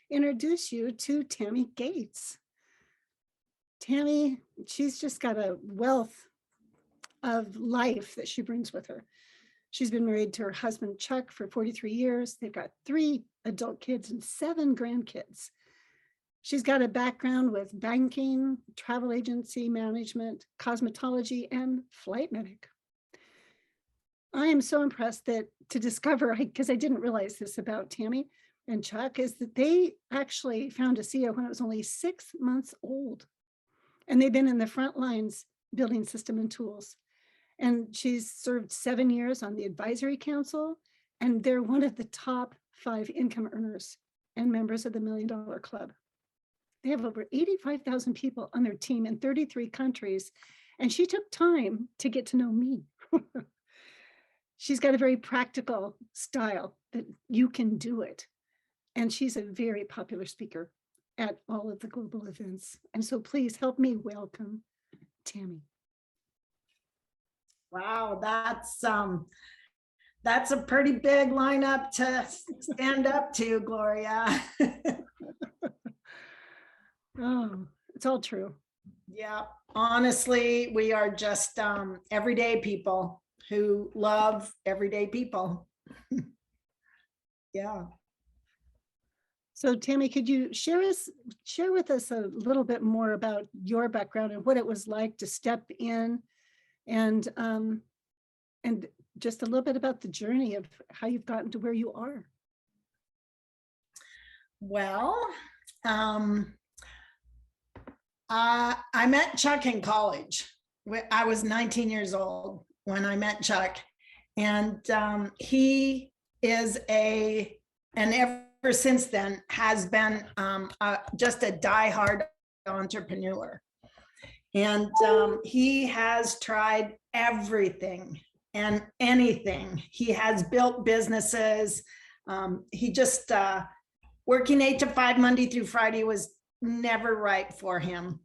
introduce you to Tammi Gates. Tammi, she's just got a wealth of life that she brings with her. She's been married to her husband, Chuck, for 43 years. They've got 3 adult kids and 7 grandkids. She's got a background with banking, travel agency management, cosmetology, and flight medic. I am so impressed that to discover, because I didn't realize this about Tammi and Chuck, is that they actually found ASEA when it was only 6 months old. And they've been in the front lines building system and tools. And she's served 7 years on the advisory council, and they're one of the top 5 income earners and members of the $1 Million Club. They have over 85,000 people on their team in 33 countries, and she took time to get to know me. She's got a very practical style that you can do it. And she's a very popular speaker at all of the global events. And so please help me welcome Tammi. Wow, that's a pretty big lineup to stand up to, Gloria. Oh, it's all true. Yeah, honestly, we are just everyday people who love everyday people. Yeah. So Tammi, could you share with us a little bit more about your background and what it was like to step in, and just a little bit about the journey of how you've gotten to where you are? Well, I met Chuck in college. I was 19 years old when I met Chuck, and he is and ever since then has been just a diehard entrepreneur. And he has tried everything and anything. He has built businesses. He just, working 8 to 5, Monday through Friday was never right for him.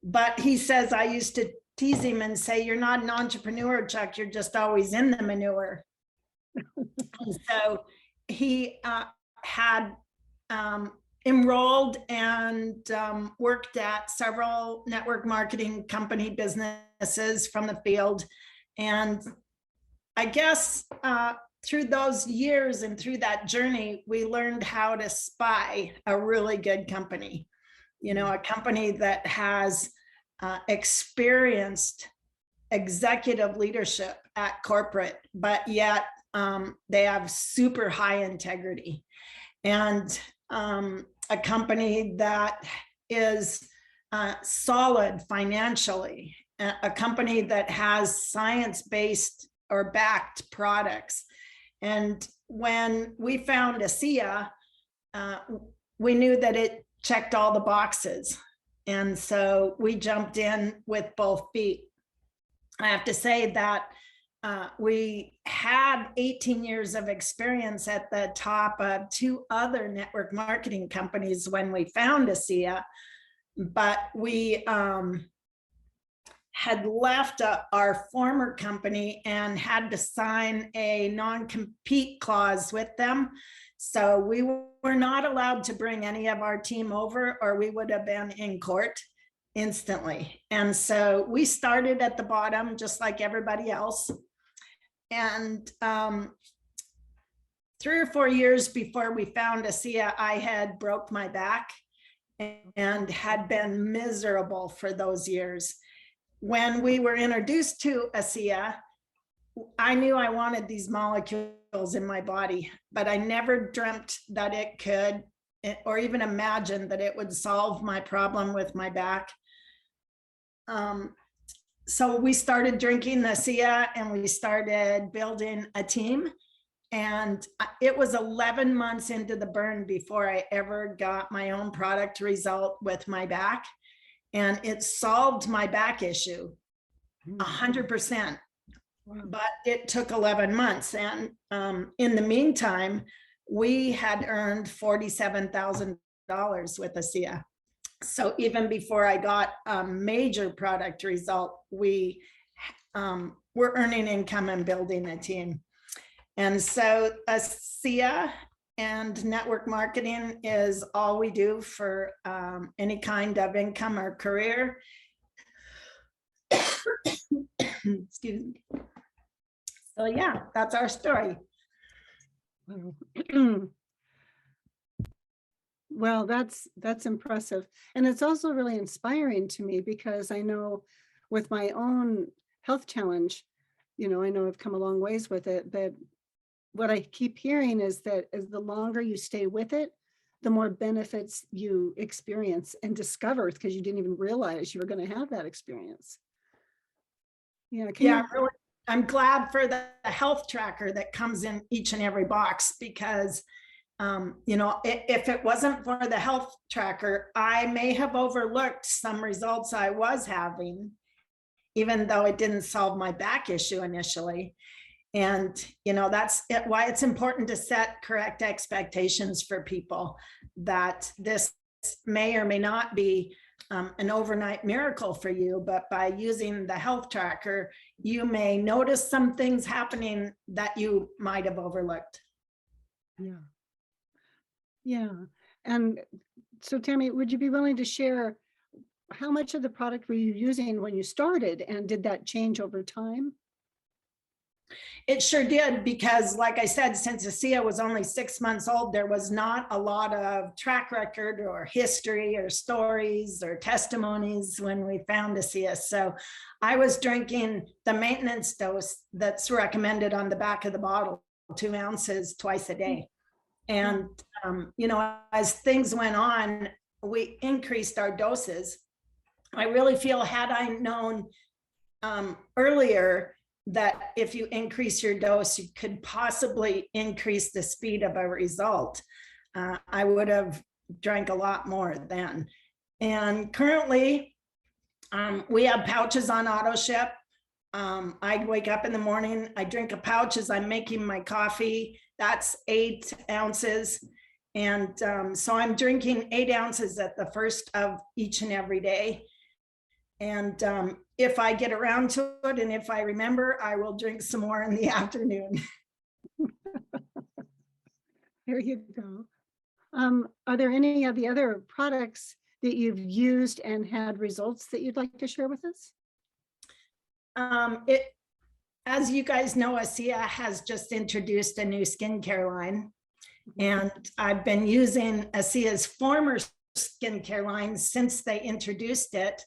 But he says, I used to tease him and say, you're not an entrepreneur, Chuck, you're just always in the manure. And so he had enrolled and worked at several network marketing company businesses from the field. And I guess through those years and through that journey, we learned how to spy a really good company, you know, a company that has experienced executive leadership at corporate, but yet they have super high integrity, and a company that is solid financially, a company that has science-based or backed products. And when we found ASEA, we knew that it checked all the boxes. And so we jumped in with both feet. I have to say that we had 18 years of experience at the top of 2 other network marketing companies when we found ASEA, but we had left our former company and had to sign a non-compete clause with them. So we were not allowed to bring any of our team over, or we would have been in court instantly. And so we started at the bottom, just like everybody else. And 3 or 4 years before we found ASEA, I had broke my back and had been miserable for those years. When we were introduced to ASEA, I knew I wanted these molecules in my body, but I never dreamt that it could, or even imagined that it would solve my problem with my back. So we started drinking ASEA and we started building a team. And it was 11 months into the burn before I ever got my own product result with my back. And it solved my back issue 100%. But it took 11 months. And in the meantime, we had earned $47,000 with ASEA. So even before I got a major product result, we were earning income and building a team. And so ASEA and network marketing is all we do for any kind of income or career. Excuse me. So yeah, that's our story. Well, that's impressive. And it's also really inspiring to me, because I know with my own health challenge, I know I've come a long ways with it, but what I keep hearing is that as the longer you stay with it, the more benefits you experience and discover, because you didn't even realize you were going to have that experience. Yeah, really, I'm glad for the health tracker that comes in each and every box, because if it wasn't for the health tracker, I may have overlooked some results I was having, even though it didn't solve my back issue initially. And, that's why it's important to set correct expectations for people, that this may or may not be an overnight miracle for you, but by using the health tracker, you may notice some things happening that you might have overlooked. Yeah. Yeah. And so, Tammi, would you be willing to share how much of the product were you using when you started, and did that change over time? It sure did, because like I said, since ASEA was only 6 months old, there was not a lot of track record or history or stories or testimonies when we found ASEA. So I was drinking the maintenance dose that's recommended on the back of the bottle, 2 ounces twice a day. And, as things went on, we increased our doses. I really feel, had I known earlier that if you increase your dose, you could possibly increase the speed of a result, I would have drank a lot more then. And currently, we have pouches on auto ship. I wake up in the morning, I drink a pouch as I'm making my coffee. That's 8 ounces. And so I'm drinking 8 ounces at the first of each and every day. And if I get around to it, and if I remember, I will drink some more in the afternoon. There you go. Are there any of the other products that you've used and had results that you'd like to share with us? As you guys know, ASEA has just introduced a new skincare line, and I've been using ASEA's former skincare line since they introduced it,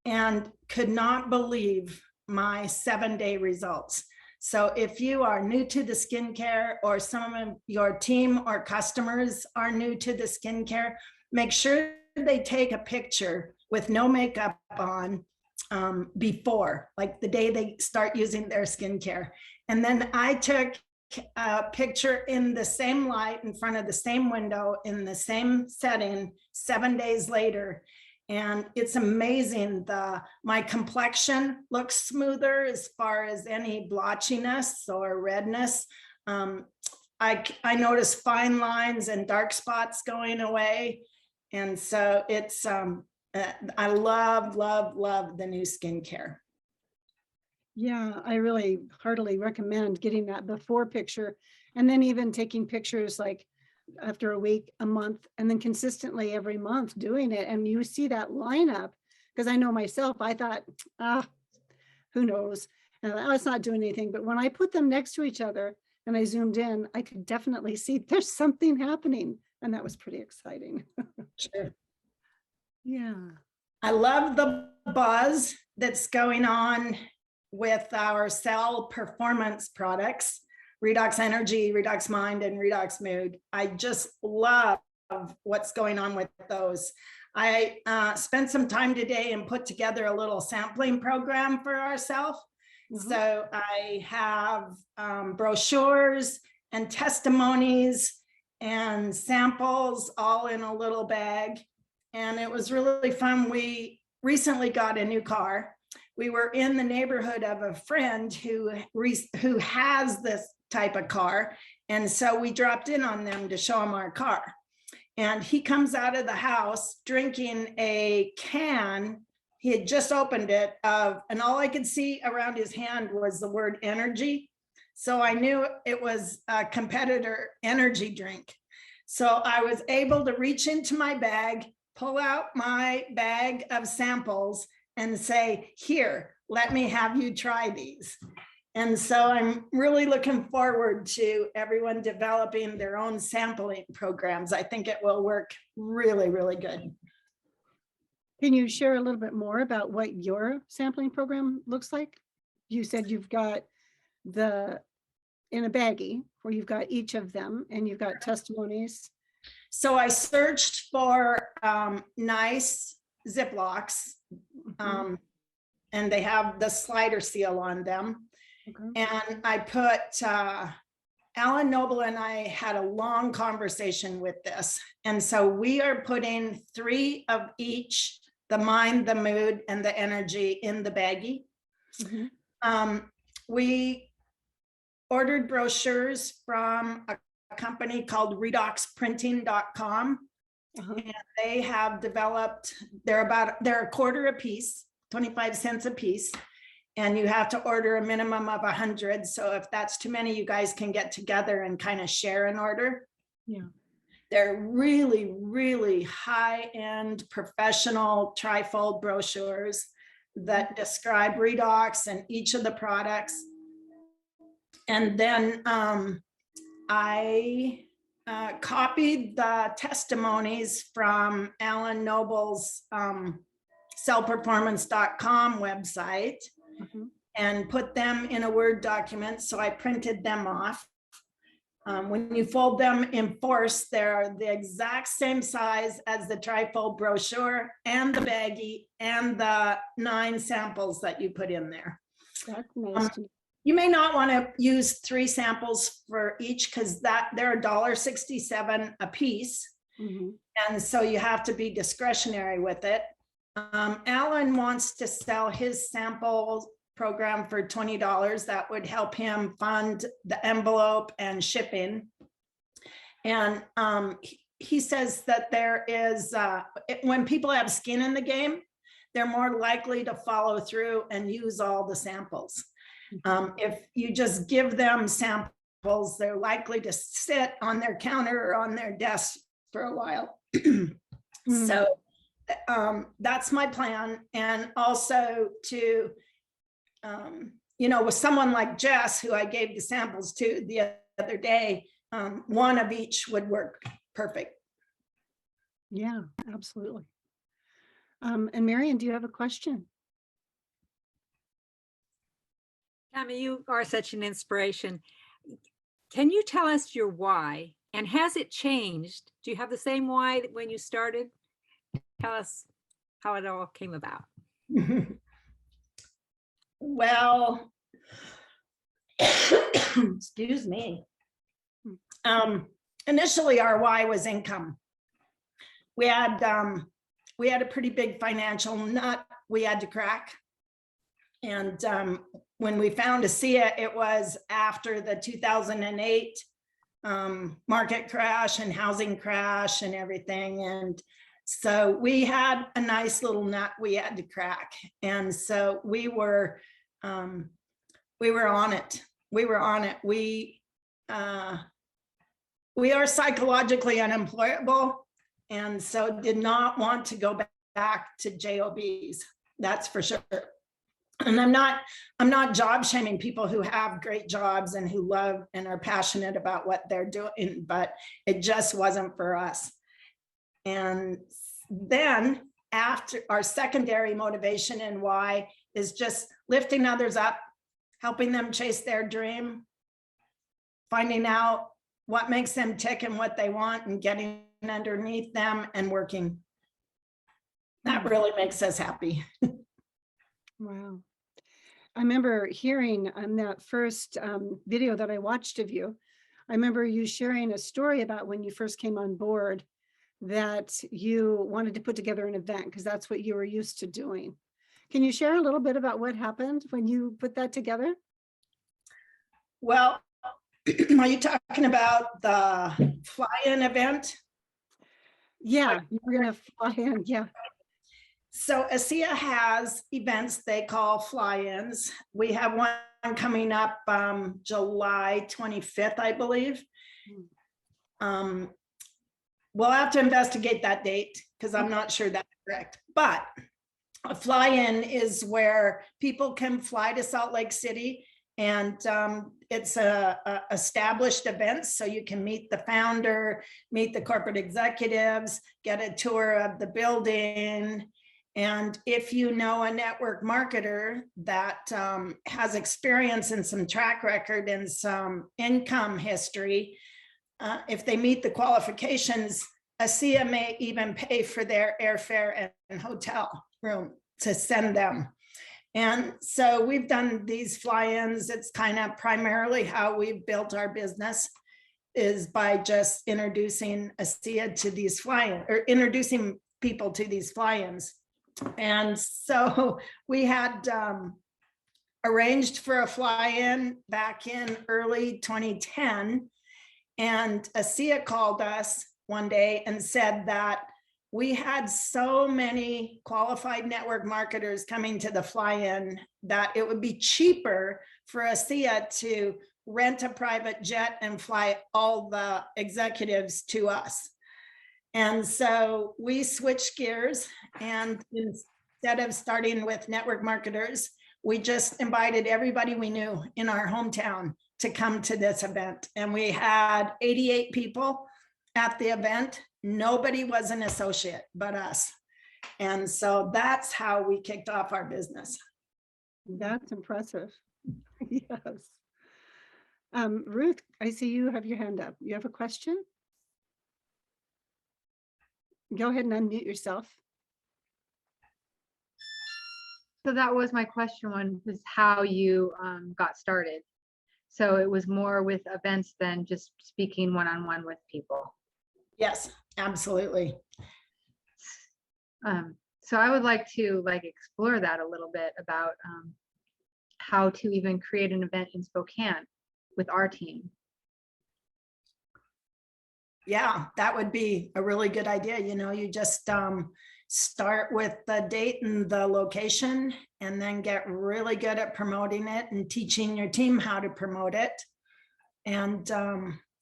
and could not believe my 7-day results. So if you are new to the skincare, or some of your team or customers are new to the skincare, make sure they take a picture with no makeup on before, like the day they start using their skincare. And then I took a picture in the same light in front of the same window in the same setting 7 days later. And it's amazing. My complexion looks smoother as far as any blotchiness or redness. I notice fine lines and dark spots going away. And so it's, I love, love, love the new skincare. Yeah, I really heartily recommend getting that before picture, and then even taking pictures like after a week, a month, and then consistently every month doing it. And you see that lineup, because I know myself, I thought, who knows? And it's not doing anything. But when I put them next to each other and I zoomed in, I could definitely see there's something happening. And that was pretty exciting. Sure. Yeah. I love the buzz that's going on with our cell performance products, Redox Energy, Redox Mind, and Redox Mood. I just love what's going on with those. I spent some time today and put together a little sampling program for ourselves. So I have brochures and testimonies and samples all in a little bag. And it was really fun. We recently got a new car. We were in the neighborhood of a friend who has this type of car. And so we dropped in on them to show him our car. And he comes out of the house drinking a can. He had just opened it, and all I could see around his hand was the word energy. So I knew it was a competitor energy drink. So I was able to reach into my bag, pull out my bag of samples and say, here, let me have you try these. And so I'm really looking forward to everyone developing their own sampling programs. I think it will work really, really good. Can you share a little bit more about what your sampling program looks like? You said you've got in a baggie where you've got each of them and you've got testimonies. So I searched for nice Ziplocs, and they have the slider seal on them. Okay. And I put, Alan Noble and I had a long conversation with this. And so we are putting 3 of each, the mind, the mood, and the energy in the baggie. We ordered brochures from a company called redoxprinting.com. And they have developed, they're a quarter a piece, 25 cents a piece. And you have to order a minimum of 100. So if that's too many, you guys can get together and kind of share an order. Yeah. They're really, really high-end professional trifold brochures that describe redox and each of the products. And then I copied the testimonies from Alan Noble's cellperformance.com website and put them in a Word document. So I printed them off. When you fold them in force, they're the exact same size as the trifold brochure and the baggie and the 9 samples that you put in there. That's nice. You may not want to use 3 samples for each because they're $1.67 a piece. And so you have to be discretionary with it. Alan wants to sell his sample program for $20. That would help him fund the envelope and shipping. And he says that there is, when people have skin in the game, they're more likely to follow through and use all the samples. If you just give them samples, they're likely to sit on their counter or on their desk for a while. So that's my plan. And also to, with someone like Jess, who I gave the samples to the other day, 1 of each would work perfect. Yeah, absolutely. And Marion, do you have a question? Tammi, you are such an inspiration. Can you tell us your why? And has it changed? Do you have the same why when you started? Tell us how it all came about. Well, excuse me. Initially, our why was income. We had a pretty big financial nut we had to crack. And when we found ASEA, it was after the 2008 market crash and housing crash and everything. And so we had a nice little nut we had to crack. And so we were on it. We were on it. We are psychologically unemployable, and so did not want to go back to JOBs. That's for sure. And I'm not job shaming people who have great jobs and who love and are passionate about what they're doing, but it just wasn't for us. And then after, our secondary motivation and why is just lifting others up, helping them chase their dream, finding out what makes them tick and what they want, and getting underneath them and working. That really makes us happy. Wow. I remember hearing on that first video that I watched of you, I remember you sharing a story about when you first came on board that you wanted to put together an event because that's what you were used to doing. Can you share a little bit about what happened when you put that together? Well, are you talking about the FlyIn event? Yeah, you're going to fly in, yeah. So ASEA has events they call fly-ins. We have one coming up July 25th, I believe. we'll have to investigate that date because I'm not sure that's correct. But a fly-in is where people can fly to Salt Lake City, and it's a established event, so you can meet the founder, meet the corporate executives, get a tour of the building. And if you know a network marketer that has experience and some track record and some income history, if they meet the qualifications, ASEA may even pay for their airfare and hotel room to send them. And so we've done these fly-ins. It's kind of primarily how we've built our business, is by just introducing ASEA to these fly-in, or introducing people to these fly-ins. And so we had arranged for a fly-in back in early 2010. And ASEA called us one day and said that we had so many qualified network marketers coming to the fly-in that it would be cheaper for ASEA to rent a private jet and fly all the executives to us. And so we switched gears, and instead of starting with network marketers, we just invited everybody we knew in our hometown to come to this event. And we had 88 people at the event. Nobody was an associate but us. And so that's how we kicked off our business. That's impressive. Yes. Ruth, I see you have your hand up. You have a question? Go ahead and unmute yourself. So that was my question, was how you got started. So it was more with events than just speaking one-on-one with people. Yes, absolutely. So I would like to explore that a little bit about how to even create an event in Spokane with our team. Yeah, that would be a really good idea. You know, you just start with the date and the location, and then get really good at promoting it and teaching your team how to promote it. And,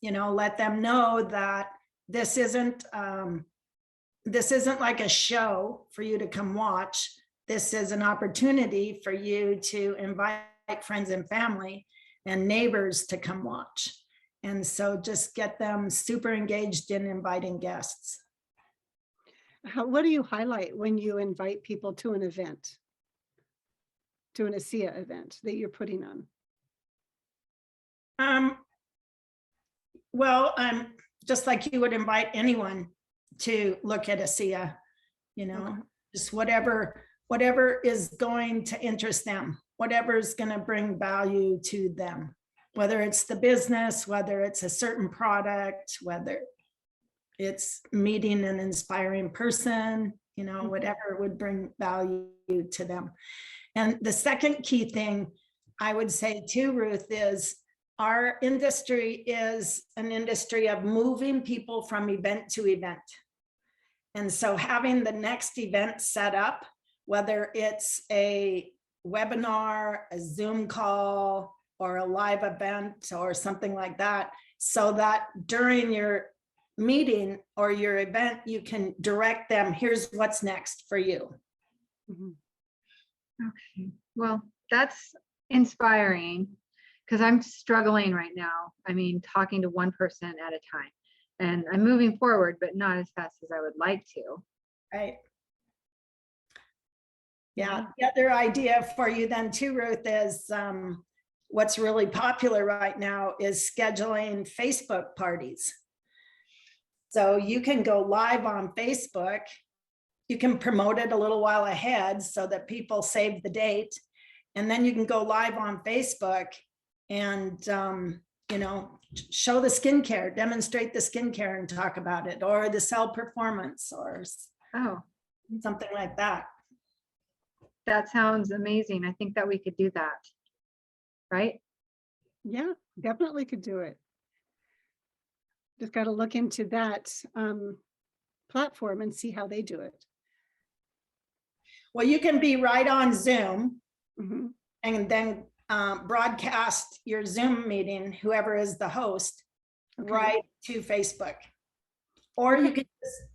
you know, let them know that this isn't like a show for you to come watch. This is an opportunity for you to invite friends and family and neighbors to come watch. And so just get them super engaged in inviting guests. What do you highlight when you invite people to an event, to an ASEA event that you're putting on? Well, just like you would invite anyone to look at ASEA, you know, Okay. just whatever is going to interest them, whatever is going to bring value to them, whether it's the business, whether it's a certain product, whether it's meeting an inspiring person, you know, whatever would bring value to them. And the second key thing I would say too, Ruth, is our industry is an industry of moving people from event to event. And so having the next event set up, whether it's a webinar, a Zoom call, or a live event or something like that, so that during your meeting or your event, you can direct them, here's what's next for you. Okay, well, that's inspiring, because I'm struggling right now. I mean, talking to one person at a time, and I'm moving forward, but not as fast as I would like to. Right. Yeah, the other idea for you then too, Ruth, is what's really popular right now is scheduling Facebook parties. So you can go live on Facebook. You can promote it a little while ahead so that people save the date. And then you can go live on Facebook and, you know, show the skincare, demonstrate the skincare and talk about it, or the cell performance, or something like that. That sounds amazing. I think that we could do that, right? Yeah, definitely could do it. Just got to look into that platform and see how they do it. Well, you can be right on Zoom Mm-hmm. and then broadcast your Zoom meeting, whoever is the host, Okay. right to Facebook. Or you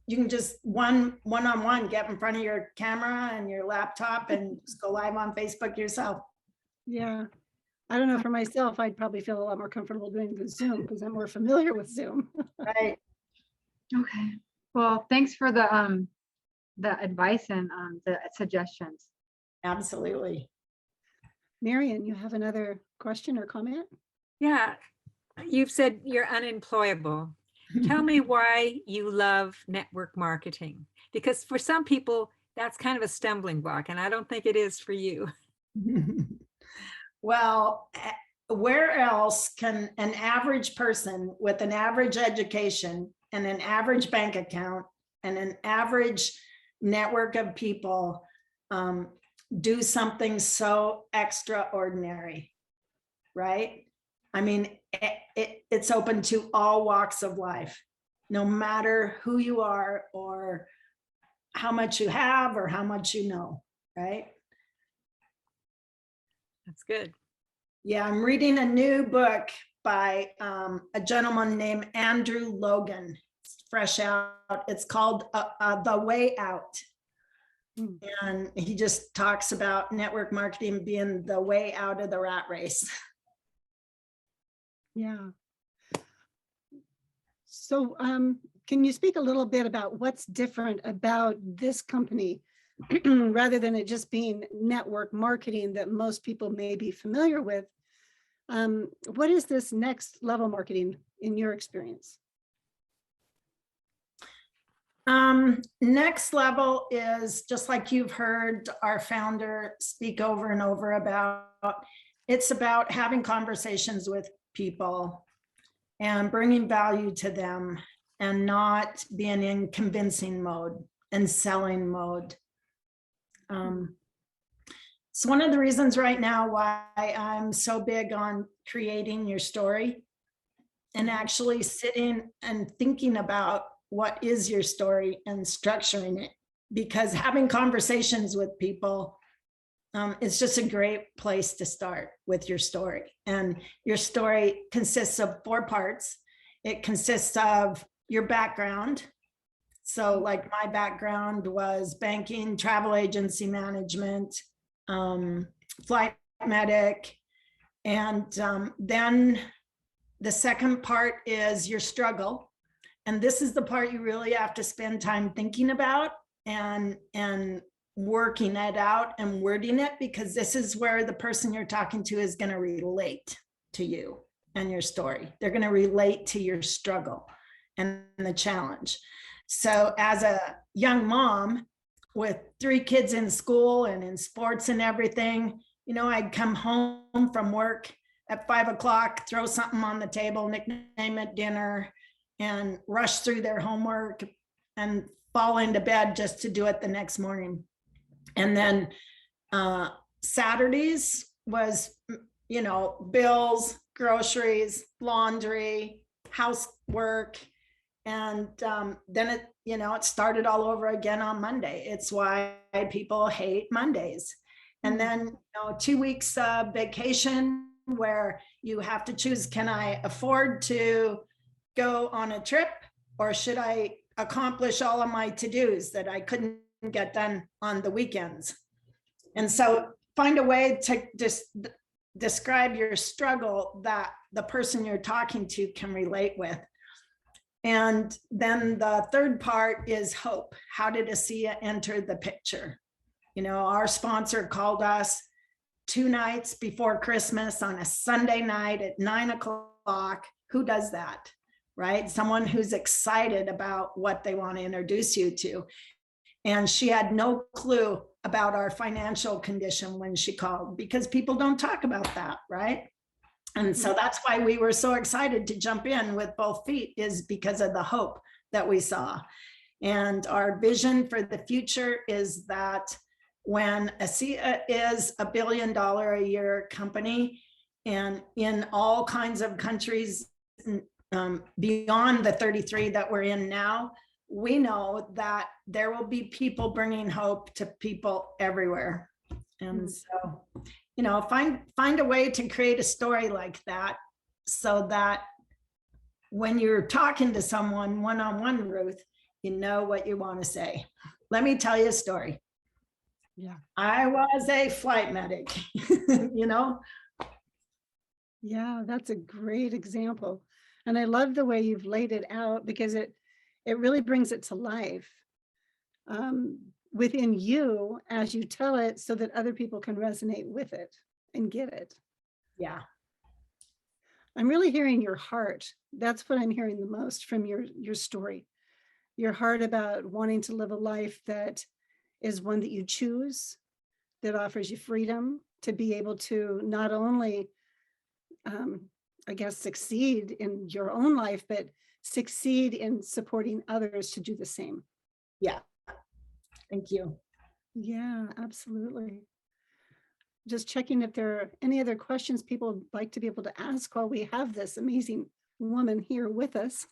can just one-on-one get in front of your camera and your laptop and just go live on Facebook yourself. Yeah. I don't know, for myself, I'd probably feel a lot more comfortable doing the Zoom because I'm more familiar with Zoom. Right. Okay. Well, thanks for the advice and the suggestions. Absolutely. Marion, you have another question or comment? Yeah, you've said you're unemployable. Tell me why you love network marketing, because for some people, that's kind of a stumbling block, and I don't think it is for you. Well, where else can an average person with an average education and an average bank account and an average network of people do something so extraordinary, right? I mean, it's open to all walks of life, no matter who you are or how much you have or how much you know, right? That's good. Yeah, I'm reading a new book by a gentleman named Andrew Logan. It's fresh out. It's called The Way Out. And he just talks about network marketing being the way out of the rat race. Yeah. So can you speak a little bit about what's different about this company rather than it just being network marketing that most people may be familiar with? What is this next level marketing in your experience? Next level is just like you've heard our founder speak over and over about. It's about having conversations with people and bringing value to them and not being in convincing mode and selling mode. It's one of the reasons right now why I'm so big on creating your story and actually sitting and thinking about what is your story and structuring it, because having conversations with people it's just a great place to start with your story. And your story consists of 4 parts. It consists of your background. So like my background was banking, travel agency management, flight medic. And then the second part is your struggle. And this is the part you really have to spend time thinking about and working it out and wording it, because this is where the person you're talking to is going to relate to you and your story. They're going to relate to your struggle and the challenge. So as a young mom with 3 kids in school and in sports and everything, you know, I'd come home from work at 5 o'clock, throw something on the table, nickname it dinner, and rush through their homework and fall into bed just to do it the next morning. And then Saturdays was, you know, bills, groceries, laundry, housework. And then it, you know, it started all over again on Monday. It's why people hate Mondays. And then, you know, 2 weeks of vacation where you have to choose, can I afford to go on a trip, or should I accomplish all of my to-dos that I couldn't get done on the weekends? And so find a way to just describe your struggle that the person you're talking to can relate with. And then the third part is hope. How did ASEA enter the picture? You know, our sponsor called us 2 nights before Christmas on a Sunday night at 9 o'clock. Who does that, right? Someone who's excited about what they want to introduce you to. And she had no clue about our financial condition when she called, because people don't talk about that, right? And so that's why we were so excited to jump in with both feet, is because of the hope that we saw. And our vision for the future is that when ASEA is $1 billion a year company, and in all kinds of countries beyond the 33 that we're in now, we know that there will be people bringing hope to people everywhere. And so, you know, find a way to create a story like that, so that when you're talking to someone one-on-one, Ruth, you know what you want to say. Let me tell you a story. Yeah. I was a flight medic, you know? Yeah, that's a great example. And I love the way you've laid it out because it really brings it to life within you as you tell it so that other people can resonate with it and get it. Yeah. I'm really hearing your heart. That's what I'm hearing the most from your story. Your heart about wanting to live a life that is one that you choose, that offers you freedom to be able to not only I guess, succeed in your own life, but succeed in supporting others to do the same. Yeah. Thank you. Yeah, absolutely. Just checking if there are any other questions people would like to be able to ask while we have this amazing woman here with us.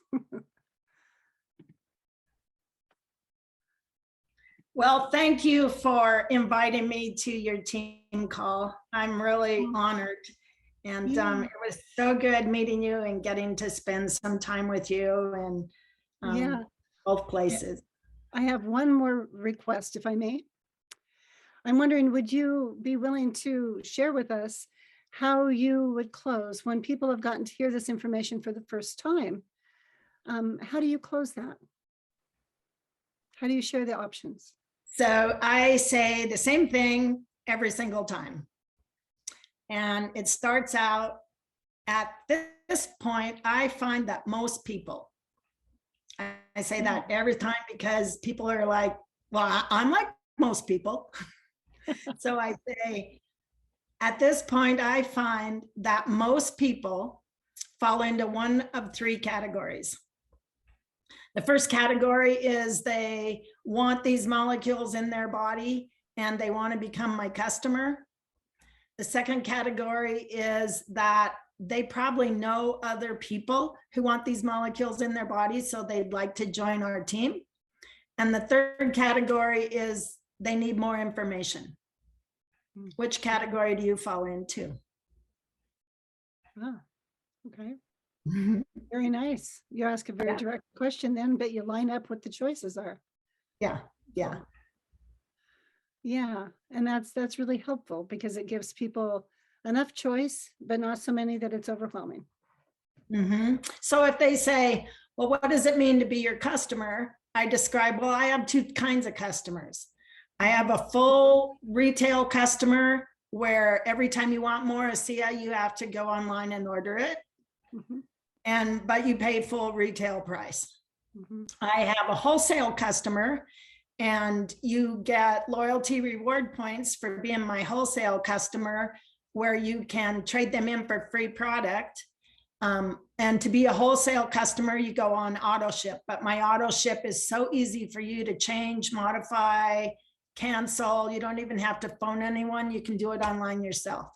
Well, thank you for inviting me to your team call. I'm really honored. And Yeah. it was so good meeting you and getting to spend some time with you and Yeah. both places. I have one more request, if I may. I'm wondering, would you be willing to share with us how you would close when people have gotten to hear this information for the first time? How do you close that? How do you share the options? So I say the same thing every single time. And it starts out at this point, I find that most people, I say that every time because people are like, well, I'm like most people. So I say, at this point, I find that most people fall into one of three categories. The first category is they want these molecules in their body and they want to become my customer. The second category is that they probably know other people who want these molecules in their body, so they'd like to join our team. And the third category is they need more information. Which category do you fall into? Ah, okay. Very nice. You ask a very direct question then, but you line up what the choices are. Yeah, yeah. Yeah, and that's really helpful because it gives people enough choice, but not so many that it's overwhelming. So if they say, well, what does it mean to be your customer? I describe, well, I have two kinds of customers. I have a full retail customer where every time you want more ASEA, you have to go online and order it. But you pay full retail price. I have a wholesale customer and you get loyalty reward points for being my wholesale customer where you can trade them in for free product. And to be a wholesale customer, you go on auto ship, but my auto ship is so easy for you to change, modify, cancel. You don't even have to phone anyone. You can do it online yourself.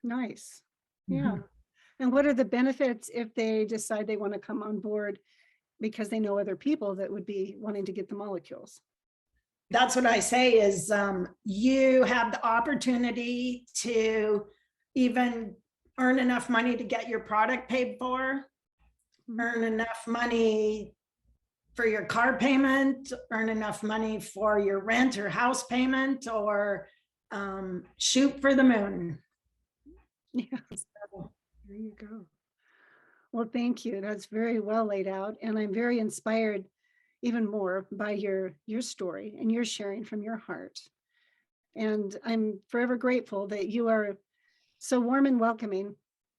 Nice. Yeah. And what are the benefits if they decide they want to come on board because they know other people that would be wanting to get the molecules? That's what I say is you have the opportunity to even earn enough money to get your product paid for, earn enough money for your car payment, earn enough money for your rent or house payment, or shoot for the moon. Yeah, there you go. Well, thank you. That's very well laid out. And I'm very inspired even more by your story and your sharing from your heart. And I'm forever grateful that you are so warm and welcoming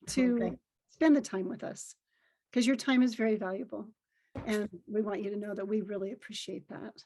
to spend the time with us, because your time is very valuable. And we want you to know that we really appreciate that.